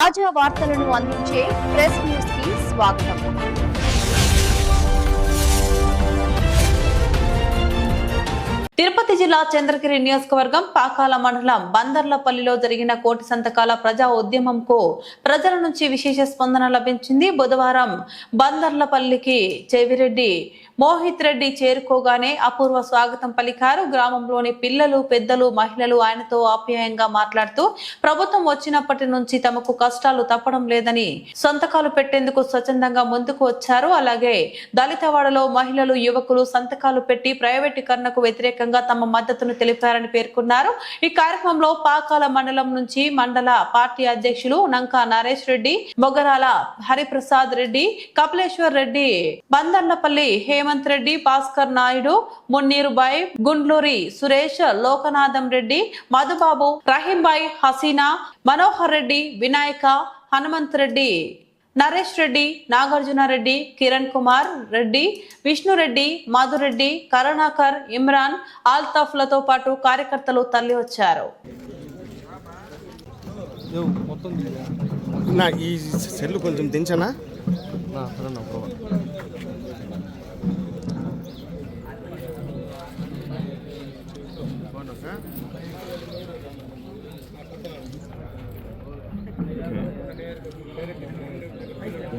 తాజా వార్తలను అందించే ప్రెస్ న్యూస్ కి స్వాగతం. తిరుపతి జిల్లా చంద్రగిరి నియోజకవర్గం పాకాల మండలం బందర్లపల్లిలో జరిగిన కోటి సంతకాల ప్రజా ఉద్యమంకు ప్రజల నుంచి విశేష స్పందన లభించింది. బుధవారం బందర్లపల్లికి చెవిరెడ్డి మోహిత్ రెడ్డి చేరుకోగానే అపూర్వ స్వాగతం పలికారు. గ్రామంలోని పిల్లలు, పెద్దలు, మహిళలు ఆయనతో ఆప్యాయంగా మాట్లాడుతూ ప్రభుత్వం వచ్చినప్పటి నుంచి తమకు కష్టాలు తప్పడం లేదని సంతకాలు పెట్టేందుకు స్వచ్ఛందంగా ముందుకు వచ్చారు. అలాగే దళితవాడలో మహిళలు, యువకులు సంతకాలు పెట్టి ప్రైవేటీకరణకు వ్యతిరేకంగా తమ మద్దతును తెలిపారని పేర్కొన్నారు. ఈ కార్యక్రమంలో పాకాల మండలం నుంచి మండల పార్టీ అధ్యక్షులు నంకా నరేష్ రెడ్డి, మొగరాల హరిప్రసాద్ రెడ్డి, కపిలేశ్వర్ రెడ్డి, బందర్లపల్లి హేమంత్ రెడ్డి, భాస్కర్ నాయుడు, మున్నీరుబాయ్, గుండ్లూరి సురేష్, లోకనాథం రెడ్డి, మధుబాబు, రహీంబాయ్, హసీనా, మనోహర్ రెడ్డి, వినాయక, హనుమంత్ రెడ్డి, నరేష్ రెడ్డి, నాగార్జున రెడ్డి, కిరణ్ కుమార్ రెడ్డి, విష్ణురెడ్డి, మధురెడ్డి, కరుణాకర్, ఇమ్రాన్, ఆల్తాఫ్ లతో పాటు కార్యకర్తలు తరలి వచ్చారు. ఈ సెల్ కొంచెం దించనా?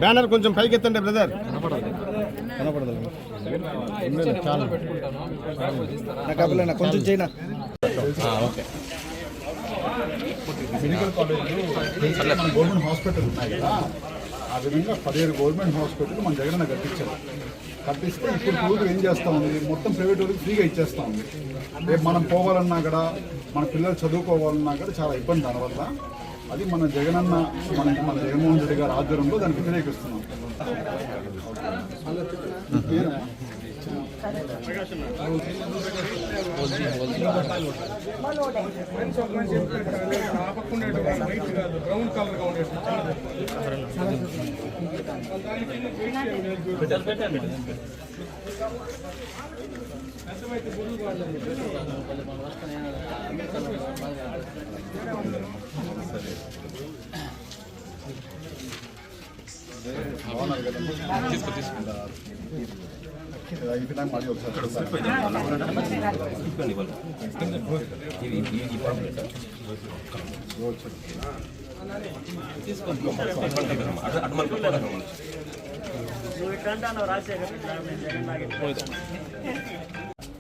బ్యానర్ కొంచెం పైకి ఎత్తండి బ్రదర్. కనపడదు కొంచెం చేయనా? మెడికల్ కాలేజ్లో గవర్నమెంట్ హాస్పిటల్ ఉన్నాయి కదా, ఆ విధంగా 17 గవర్నమెంట్ హాస్పిటల్ మన జగనన్న కట్టిస్తే ఇప్పుడు టూర్ ఏం చేస్తూ ఉంది, మొత్తం ప్రైవేట్ వాళ్ళకి ఫ్రీగా ఇచ్చేస్తూ ఉంది. రేపు మనం పోవాలన్నా కూడా, మన పిల్లలు చదువుకోవాలన్నా కూడా చాలా ఇబ్బంది దానివల్ల. అది మన జగనన్న, మన జగన్మోహన్ రెడ్డి గారి ఆధ్వర్యంలో దాన్ని వ్యతిరేకిస్తున్నాం.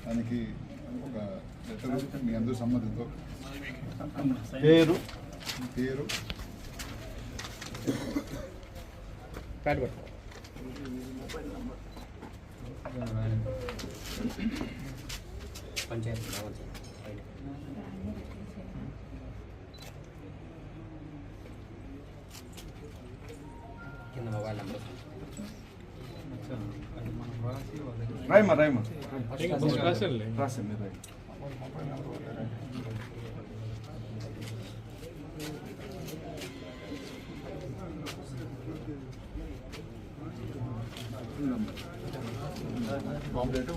దానికి ఒక లెటర్ మీ అందరూ సమ్మతితో పేరు రాయమా రాసింది రాయి. కాంప్లీట్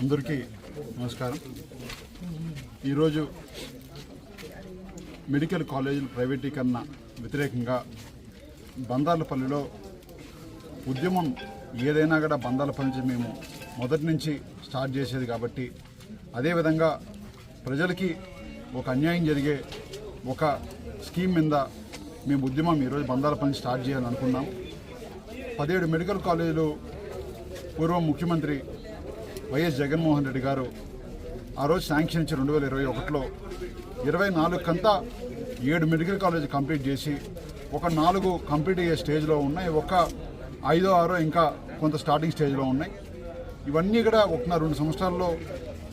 అందరికీ నమస్కారం. ఈరోజు మెడికల్ కాలేజీల ప్రైవేటీకరణ వ్యతిరేకంగా బందార్లపల్లిలో ఉద్యమం ఏదైనా కూడా బందార్లపల్లి నుంచి మేము మొదటి నుంచి స్టార్ట్ చేసేది కాబట్టి, అదేవిధంగా ప్రజలకి ఒక అన్యాయం జరిగే ఒక స్కీమ్ మీద మేము ఉద్యమం ఈరోజు బందార్లపల్లి స్టార్ట్ చేయాలని అనుకున్నాం. 17 మెడికల్ కాలేజీలు పూర్వ ముఖ్యమంత్రి వైఎస్ జగన్మోహన్ రెడ్డి గారు ఆ రోజు శాంక్షన్ ఇచ్చి 2021లో 24 కంతా 7 మెడికల్ కాలేజీ కంప్లీట్ చేసి ఒక 4 కంప్లీట్ అయ్యే స్టేజ్లో ఉన్నాయి, ఒక 5, 6 ఇంకా కొంత స్టార్టింగ్ స్టేజ్లో ఉన్నాయి. ఇవన్నీ కూడా 1.5-2 సంవత్సరాల్లో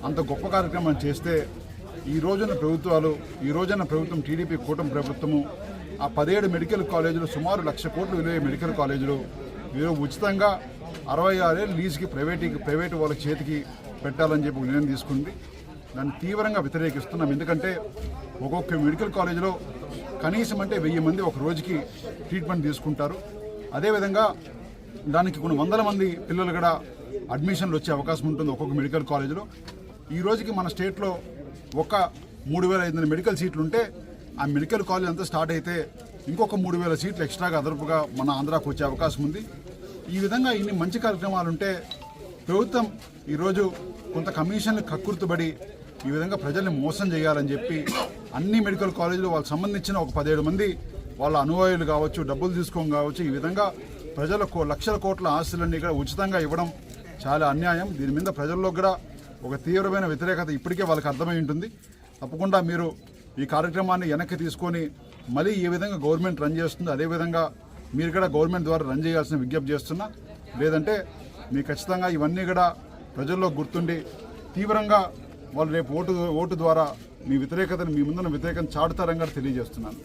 అంత గొప్ప కార్యక్రమం చేస్తే ఈ రోజున ప్రభుత్వం టీడీపీ కూటమి ప్రభుత్వము ఆ 17 మెడికల్ కాలేజీలు సుమారు 1,00,000 కోట్లు విలువ మెడికల్ కాలేజీలు ఈరోజు ఉచితంగా 66 ఏళ్ళు లీజుకి ప్రైవేటు వాళ్ళ చేతికి పెట్టాలని చెప్పి నిర్ణయం తీసుకుంది. దాన్ని తీవ్రంగా వ్యతిరేకిస్తున్నాం. ఎందుకంటే ఒక్కొక్క మెడికల్ కాలేజీలో కనీసం అంటే 1000 మంది ఒక రోజుకి ట్రీట్మెంట్ తీసుకుంటారు. అదేవిధంగా దానికి కొన్ని వందల మంది పిల్లలు కూడా అడ్మిషన్లు వచ్చే అవకాశం ఉంటుంది ఒక్కొక్క మెడికల్ కాలేజీలో. ఈ రోజుకి మన స్టేట్లో ఒక 3500 మెడికల్ సీట్లు ఉంటే ఆ మెడికల్ కాలేజ్ అంతా స్టార్ట్ అయితే ఇంకొక 3000 సీట్లు ఎక్స్ట్రాగా అదనపుగా మన ఆంధ్రాకు వచ్చే అవకాశం ఉంది. ఈ విధంగా ఇన్ని మంచి కార్యక్రమాలు ఉంటే ప్రభుత్వం ఈరోజు కొంత కమిషన్లు కక్కుర్తుబడి ఈ విధంగా ప్రజల్ని మోసం చేయాలని చెప్పి అన్ని మెడికల్ కాలేజీలు వాళ్ళకి సంబంధించిన ఒక 17 మంది వాళ్ళ అనువాయులు కావచ్చు, డబ్బులు తీసుకోవడం కావచ్చు, ఈ విధంగా ప్రజలకు లక్షల కోట్ల ఆస్తులన్నీ ఇక్కడ ఉచితంగా ఇవ్వడం చాలా అన్యాయం. దీని మీద ప్రజల్లో కూడా ఒక తీవ్రమైన వ్యతిరేకత ఇప్పటికే వాళ్ళకి అర్థమై ఉంటుంది. తప్పకుండా మీరు ఈ కార్యక్రమాన్ని వెనక్కి తీసుకొని మళ్ళీ ఏ విధంగా గవర్నమెంట్ రన్ చేస్తుందో అదేవిధంగా మీరు కూడా గవర్నమెంట్ ద్వారా రన్ చేయాల్సిన విజ్ఞప్తి చేస్తున్నా. లేదంటే మీకు ఖచ్చితంగా ఇవన్నీ కూడా ప్రజల్లో గుర్తుండి తీవ్రంగా వాళ్ళు రేపు ఓటు ద్వారా మీ వ్యతిరేకతను మీ ముందున్న వ్యతిరేకతను చాటుతారని కూడా తెలియజేస్తున్నాను.